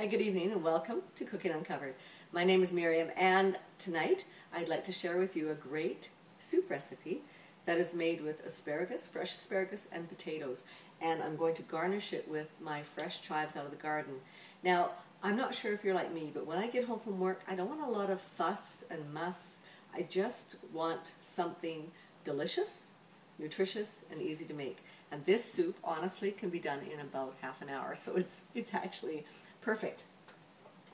Hi, good evening and welcome to Cooking Uncovered. My name is Miriam and tonight I'd like to share with you a great soup recipe that is made with asparagus, fresh asparagus and potatoes, and I'm going to garnish it with my fresh chives out of the garden. Now, I'm not sure if you're like me, but when I get home from work I don't want a lot of fuss and muss. I just want something delicious, nutritious and easy to make. And this soup honestly can be done in about half an hour, so it's actually perfect.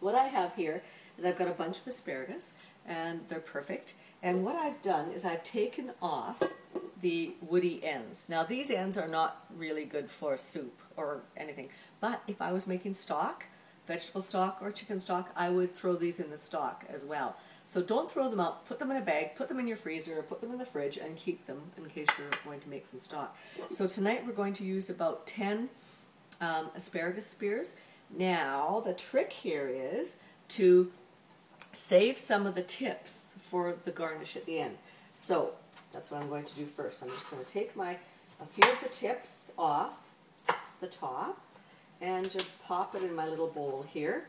What I have here is I've got a bunch of asparagus and they're perfect, and what I've done is I've taken off the woody ends. Now these ends are not really good for soup or anything, but if I was making stock, vegetable stock or chicken stock, I would throw these in the stock as well. So don't throw them out, put them in a bag, put them in your freezer, or put them in the fridge and keep them in case you're going to make some stock. So tonight we're going to use about 10 asparagus spears. Now the trick here is to save some of the tips for the garnish at the end. So that's what I'm going to do first. I'm just going to take a few of the tips off the top and just pop it in my little bowl here,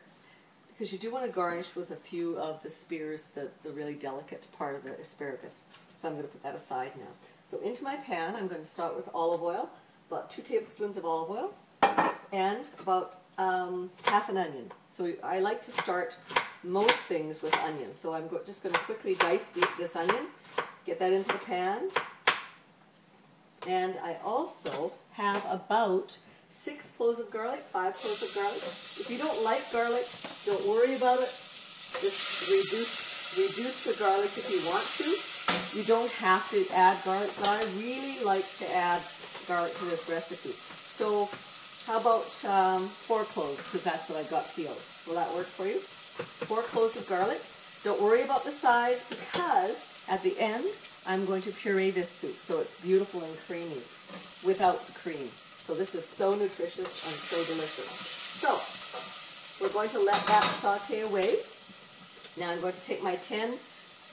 because you do want to garnish with a few of the spears, the really delicate part of the asparagus. So I'm going to put that aside now. So into my pan I'm going to start with olive oil, about 2 tablespoons of olive oil, and about half an onion. So I like to start most things with onion. So I'm just going to quickly dice this onion, get that into the pan, and I also have about 6 cloves of garlic, 5 cloves of garlic. If you don't like garlic, don't worry about it. Just reduce the garlic if you want to. You don't have to add garlic, but I really like to add garlic to this recipe. So how about 4 cloves, because that's what I got peeled. Will that work for you? 4 cloves of garlic. Don't worry about the size, because at the end I'm going to puree this soup so it's beautiful and creamy without the cream. So this is so nutritious and so delicious. So we're going to let that saute away. Now I'm going to take my 10,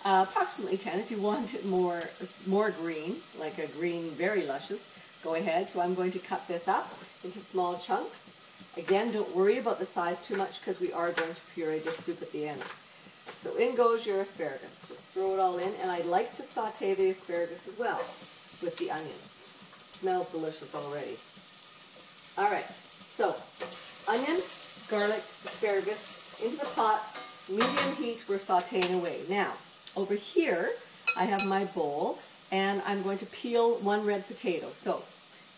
approximately 10, if you want it more green, like a green, very luscious, go ahead. So I'm going to cut this up into small chunks. Again, don't worry about the size too much, because we are going to puree this soup at the end. So in goes your asparagus. Just throw it all in, and I like to saute the asparagus as well with the onion. It smells delicious already. All right, so onion, garlic, asparagus into the pot, medium heat, we're sauteing away. Now, over here, I have my bowl, and I'm going to peel 1 red potato. So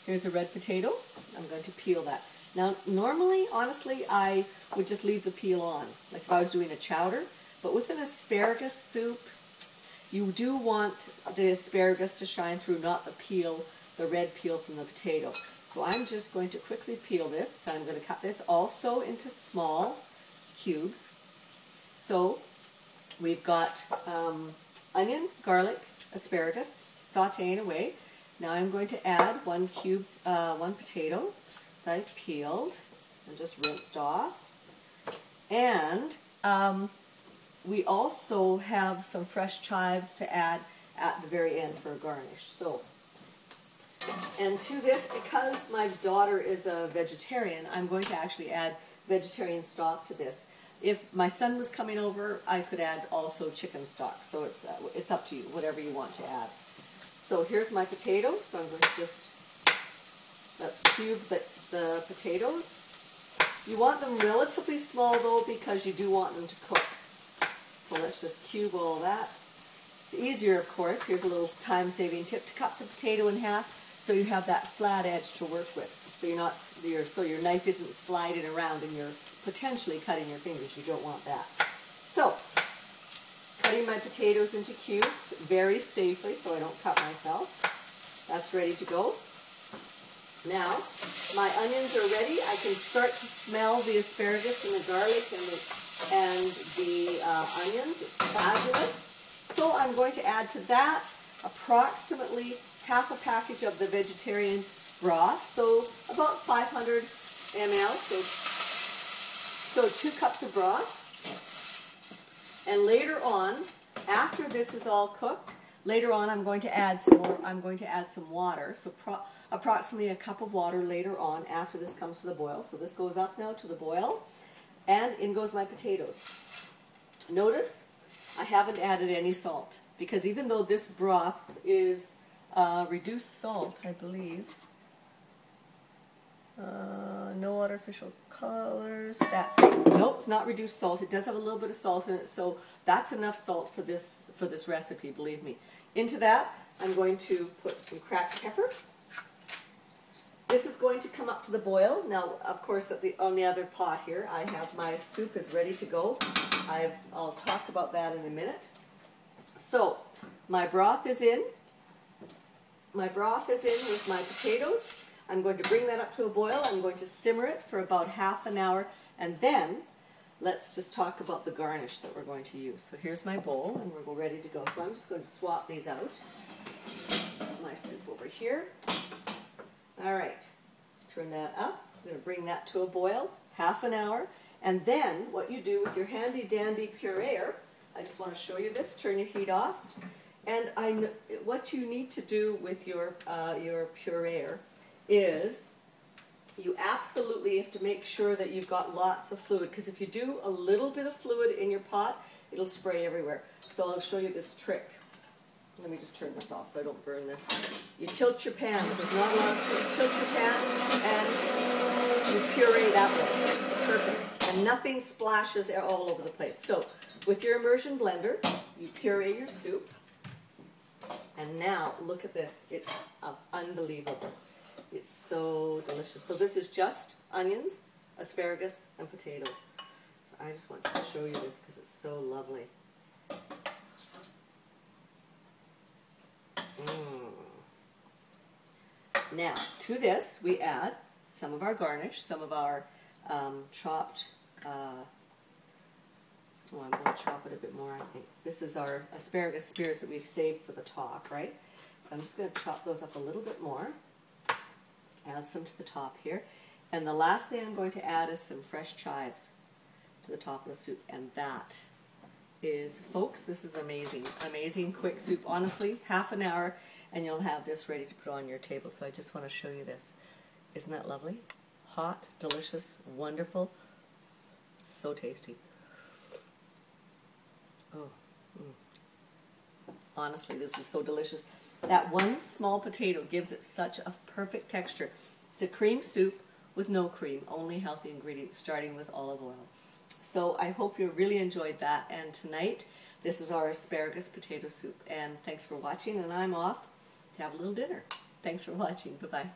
here's a red potato. I'm going to peel that. Now, normally, honestly, I would just leave the peel on, like if I was doing a chowder. But with an asparagus soup, you do want the asparagus to shine through, not the red peel from the potato. So I'm just going to quickly peel this. I'm going to cut this also into small cubes. So we've got onion, garlic, asparagus, sauteing away. Now I'm going to add 1 potato that I've peeled and just rinsed off. And we also have some fresh chives to add at the very end for a garnish. So, and to this, because my daughter is a vegetarian, I'm going to actually add vegetarian stock to this. If my son was coming over, I could add also chicken stock. So it's up to you, whatever you want to add. So here's my potatoes. So I'm going to let's cube the potatoes. You want them relatively small though, because you do want them to cook. So let's just cube all that. It's easier, of course. Here's a little time-saving tip: to cut the potato in half so you have that flat edge to work with. So your knife isn't sliding around and you're potentially cutting your fingers. You don't want that. So, cutting my potatoes into cubes very safely so I don't cut myself. That's ready to go. Now, my onions are ready. I can start to smell the asparagus and the garlic and the onions. It's fabulous. So I'm going to add to that approximately half a package of the vegetarian broth, so about 500 ml, so 2 cups of broth. And later on, after this is all cooked, later on I'm going to add some water, so approximately a cup of water later on after this comes to the boil. So this goes up now to the boil. And in goes my potatoes. Notice I haven't added any salt, because even though this broth is reduced salt, I believe, no artificial colors, fat-free. Nope, it's not reduced salt. It does have a little bit of salt in it, so that's enough salt for this recipe, believe me. Into that, I'm going to put some cracked pepper. This is going to come up to the boil. Now, of course, on the other pot here, I have my soup is ready to go. I'll talk about that in a minute. So, my broth is in. My broth is in with my potatoes. I'm going to bring that up to a boil. I'm going to simmer it for about half an hour, and then let's just talk about the garnish that we're going to use. So here's my bowl, and we're ready to go. So I'm just going to swap these out. My soup over here. All right, turn that up. I'm going to bring that to a boil, half an hour, and then what you do with your handy dandy pureer, I just want to show you this, turn your heat off, and what you need to do with your pureer is you absolutely have to make sure that you've got lots of fluid, because if you do a little bit of fluid in your pot, it'll spray everywhere. So I'll show you this trick. Let me just turn this off so I don't burn this. You tilt your pan. If there's not a lot of soup, tilt your pan and you puree that way. It's perfect. And nothing splashes all over the place. So with your immersion blender, you puree your soup. And now look at this. It's unbelievable. It's so delicious. So this is just onions, asparagus, and potato. So I just want to show you this because it's so lovely. Now, to this, we add some of our garnish, some of our chopped, I'm going to chop it a bit more, I think. This is our asparagus spears that we've saved for the top, right? So I'm just going to chop those up a little bit more, add some to the top here. And the last thing I'm going to add is some fresh chives to the top of the soup, and that is, folks, this is amazing. Amazing quick soup. Honestly, half an hour and you'll have this ready to put on your table. So I just want to show you this. Isn't that lovely? Hot, delicious, wonderful, so tasty. Oh, honestly, this is so delicious. That one small potato gives it such a perfect texture. It's a cream soup with no cream, only healthy ingredients, starting with olive oil. So I hope you really enjoyed that. And tonight, this is our asparagus potato soup. And thanks for watching, and I'm off to have a little dinner. Thanks for watching. Bye-bye.